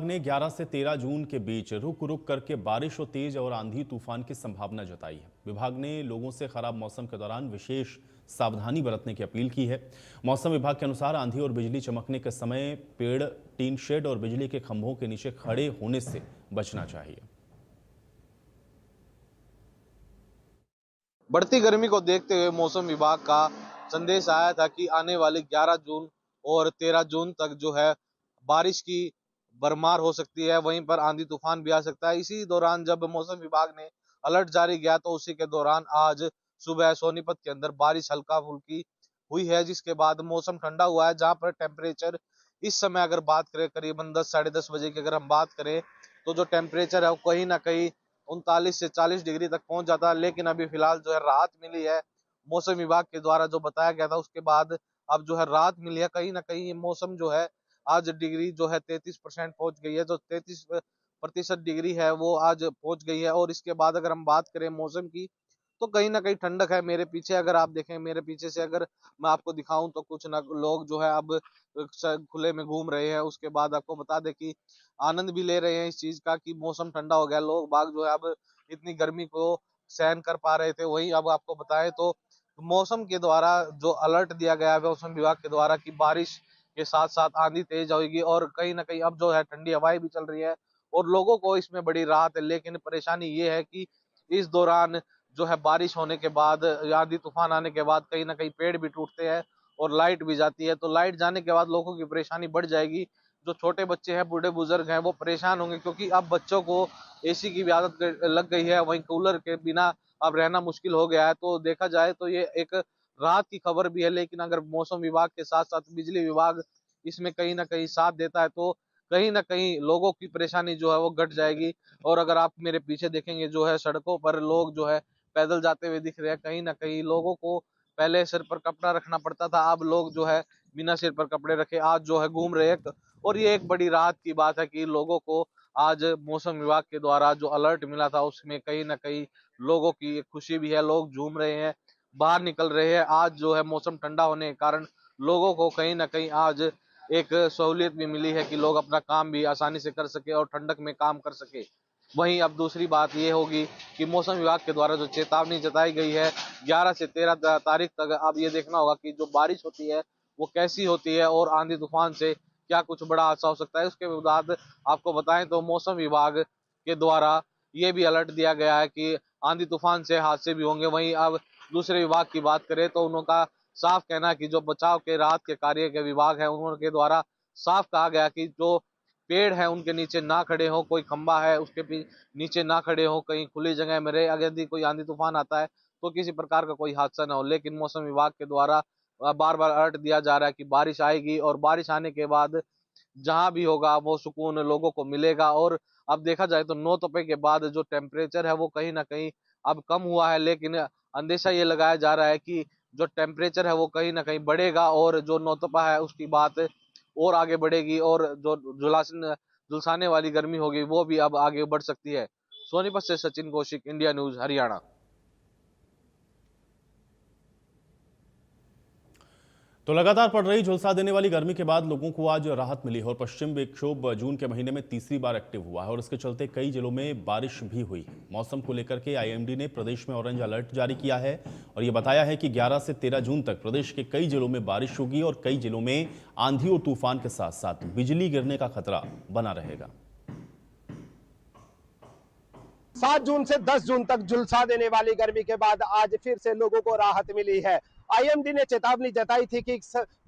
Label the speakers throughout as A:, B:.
A: ने 11 से 13 जून के बीच रुक रुक करके बारिश और तेज और आंधी तूफान की संभावना जताई है। विभाग ने लोगों से खराब मौसम के दौरान विशेष सावधानी बरतने की अपील की है। मौसम विभाग के अनुसार आंधी और बिजली चमकने के समय पेड़, टीन शेड और बिजली के खंभों के नीचे खड़े होने से बचना चाहिए।
B: बढ़ती गर्मी को देखते हुए मौसम विभाग का संदेश आया था कि आने वाले 11 जून और 13 जून तक जो है बारिश की भरमार हो सकती है, वहीं पर आंधी तूफान भी आ सकता है। इसी दौरान जब मौसम विभाग ने अलर्ट जारी किया तो उसी के दौरान आज सुबह सोनीपत के अंदर बारिश हल्का फुल्की हुई है, जिसके बाद मौसम ठंडा हुआ है। जहां पर टेम्परेचर इस समय अगर बात करें करीबन 10 साढ़े 10 बजे की अगर हम बात करें तो जो टेम्परेचर है वो कहीं ना कहीं 39 से 40 डिग्री तक पहुंच जाता है। लेकिन अभी फिलहाल जो है राहत मिली है, मौसम विभाग के द्वारा जो बताया गया था उसके बाद अब जो है राहत मिली है। कहीं ना कहीं ये मौसम जो है आज डिग्री जो है 33% पहुंच गई है, जो 33% डिग्री है वो आज पहुंच गई है। और इसके बाद अगर हम बात करें मौसम की तो कहीं ना कहीं ठंडक है। मेरे पीछे अगर आप देखें, मेरे पीछे से अगर मैं आपको दिखाऊं तो कुछ ना लोग जो है अब खुले में घूम रहे हैं। उसके बाद आपको बता दें कि आनंद भी ले रहे हैं इस चीज का कि मौसम ठंडा हो गया। लोग बाग जो है अब इतनी गर्मी को सहन कर पा रहे थे, वहीं अब आपको बताएं तो मौसम के द्वारा जो अलर्ट दिया गया है मौसम विभाग के द्वारा कि बारिश के साथ साथ आंधी तेज होगी और कहीं ना कहीं अब जो है ठंडी हवाएं भी चल रही है और लोगों को इसमें बड़ी राहत है। लेकिन परेशानी ये है कि इस दौरान जो है बारिश होने के बाद, आंधी तूफान आने के बाद कहीं ना कहीं पेड़ भी टूटते हैं और लाइट भी जाती है। तो लाइट जाने के बाद लोगों की परेशानी बढ़ जाएगी। जो छोटे बच्चे हैं, बूढ़े बुजुर्ग हैं, वो परेशान होंगे क्योंकि अब बच्चों को एसी की भी आदत लग गई है, वहीं कूलर के बिना अब रहना मुश्किल हो गया है। तो देखा जाए तो ये एक राहत की खबर भी है। लेकिन अगर मौसम विभाग के साथ साथ बिजली विभाग इसमें कहीं ना कहीं साथ देता है तो कहीं ना कहीं लोगों की परेशानी जो है वो घट जाएगी। और अगर आप मेरे पीछे देखेंगे जो है सड़कों पर लोग जो है पैदल जाते हुए दिख रहे हैं। कहीं ना कहीं लोगों को पहले सिर पर कपड़ा रखना पड़ता था, अब लोग जो है बिना सिर पर कपड़े रखे आज जो है घूम रहे हैं। और ये एक बड़ी राहत की बात है कि लोगों को आज मौसम विभाग के द्वारा जो अलर्ट मिला था उसमें कहीं ना कहीं लोगों की एक खुशी भी है। लोग झूम रहे हैं, बाहर निकल रहे हैं। आज जो है मौसम ठंडा होने के कारण लोगों को कहीं ना कहीं आज एक सहूलियत भी मिली है कि लोग अपना काम भी आसानी से कर सके और ठंडक में काम कर सके। वहीं अब दूसरी बात ये होगी कि मौसम विभाग के द्वारा जो चेतावनी जताई गई है 11 से 13 तारीख तक, अब ये देखना होगा कि जो बारिश होती है वो कैसी होती है और आंधी तूफान से क्या कुछ बड़ा हादसा हो सकता है। उसके बाद आपको बताएं तो मौसम विभाग के द्वारा ये भी अलर्ट दिया गया है कि आंधी तूफान से हादसे भी होंगे। वहीं अब दूसरे विभाग की बात करें तो उनका साफ कहना है कि जो बचाव के राहत के कार्य के विभाग है उनके द्वारा साफ कहा गया कि जो पेड़ है उनके नीचे ना खड़े हो, कोई खंबा है उसके नीचे ना खड़े हो, कहीं खुली जगह में रहे। अगर यदि कोई आंधी तूफान आता है तो किसी प्रकार का कोई हादसा ना हो। लेकिन मौसम विभाग के द्वारा बार बार अलर्ट दिया जा रहा है कि बारिश आएगी और बारिश आने के बाद जहां भी होगा वो सुकून लोगों को मिलेगा। और अब देखा जाए तो 9 तपे के बाद जो टेम्परेचर है वो कहीं ना कहीं अब कम हुआ है, लेकिन अंदेशा ये लगाया जा रहा है कि जो टेम्परेचर है वो कहीं ना कहीं बढ़ेगा और जो नौतपा है उसकी बात और आगे बढ़ेगी और जो झुलसाने वाली गर्मी होगी वो भी अब आगे बढ़ सकती है। सोनीपत से सचिन कौशिक, इंडिया न्यूज हरियाणा।
A: तो लगातार पड़ रही झुलसा देने वाली गर्मी के बाद लोगों को आज राहत मिली है और पश्चिम विक्षोभ जून के महीने में तीसरी बार एक्टिव हुआ है और इसके चलते कई जिलों में बारिश भी हुई। मौसम को लेकर के आईएमडी ने प्रदेश में ऑरेंज अलर्ट जारी किया है और यह बताया है कि 11 से 13 जून तक प्रदेश के कई जिलों में बारिश होगी और कई जिलों में आंधी और तूफान के साथ साथ बिजली गिरने का खतरा बना रहेगा।
C: 7 जून से 10 जून तक झुलसा देने वाली गर्मी के बाद आज फिर से लोगों को राहत मिली है। आईएमडी ने चेतावनी जताई थी कि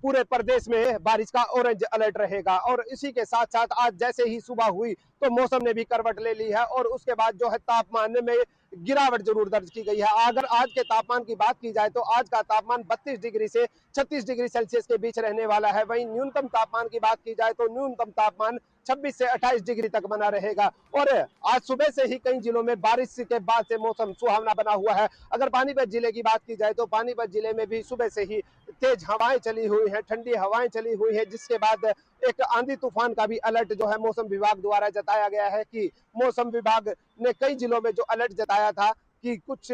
C: पूरे प्रदेश में बारिश का ऑरेंज अलर्ट रहेगा और इसी के साथ साथ आज जैसे ही सुबह हुई तो मौसम ने भी करवट ले ली है और उसके बाद जो है तापमान में गिरावट जरूर दर्ज की गई है। अगर आज के तापमान की बात की जाए तो आज का तापमान 32 डिग्री से 36 डिग्री सेल्सियस के बीच रहने वाला है। वहीं न्यूनतम तापमान की बात की जाए तो न्यूनतम तापमान 26 से 28 डिग्री तक बना रहेगा और आज सुबह से ही कई जिलों में बारिश के बाद से मौसम सुहावना बना हुआ है। अगर पानीपत जिले की बात की जाए तो पानीपत जिले में भी सुबह से ही तेज हवाएं चली हुई हैं, ठंडी हवाएं चली हुई है, जिसके बाद एक आंधी तूफान का भी अलर्ट जो है मौसम विभाग द्वारा जताया गया है कि मौसम विभाग ने कई जिलों में जो अलर्ट जताया था कि कुछ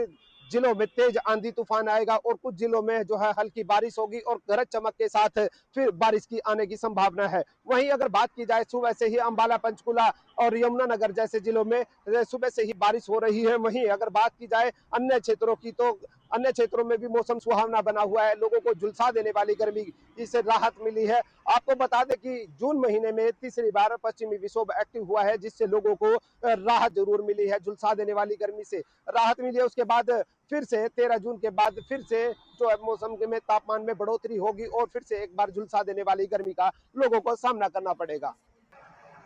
C: जिलों में तेज आंधी तूफान आएगा और कुछ जिलों में जो है हल्की बारिश होगी और गरज चमक के साथ फिर बारिश की आने की संभावना है। वहीं अगर बात की जाए सुबह से ही अंबाला, पंचकुला और यमुनानगर जैसे जिलों में सुबह से ही बारिश हो रही है। वहीं अगर बात की जाए अन्य क्षेत्रों की, तो अन्य क्षेत्रों में भी मौसम सुहावना बना हुआ है, लोगों को झुलसा देने वाली गर्मी से राहत मिली है। आपको बता दें कि जून महीने में तीसरी बार पश्चिमी विक्षोभ एक्टिव हुआ है, जिससे लोगों को राहत जरूर मिली है, झुलसा देने वाली गर्मी से राहत मिली है। उसके बाद फिर से 13 जून के बाद फिर से जो है मौसम में तापमान में बढ़ोतरी होगी और फिर से एक बार झुलसा देने वाली गर्मी का लोगों को सामना करना पड़ेगा।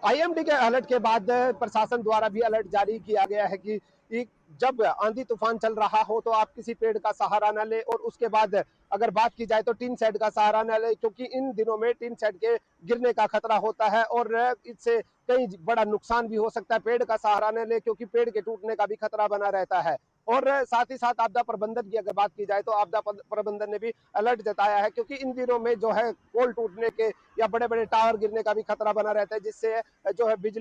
C: आईएमडी के अलर्ट के बाद प्रशासन द्वारा भी अलर्ट जारी किया गया है कि जब आंधी तूफान चल रहा हो तो आप किसी पेड़ का सहारा न ले, और उसके बाद अगर बात की जाए तो टीन शेड का सहारा न ले, क्योंकि इन दिनों में टीन शेड के गिरने का खतरा होता है और इससे कई बड़ा नुकसान भी हो सकता है। पेड़ का सहारा न ले, क्योंकि पेड़ के टूटने का भी खतरा बना रहता है। और साथ ही साथ आपदा प्रबंधन की अगर बात की जाए तो आपदा प्रबंधन ने भी अलर्ट जताया है, क्योंकि इन दिनों में जो है पोल टूटने के या बड़े बड़े टावर गिरने का भी खतरा बना रहता है, जिससे जो है बिजली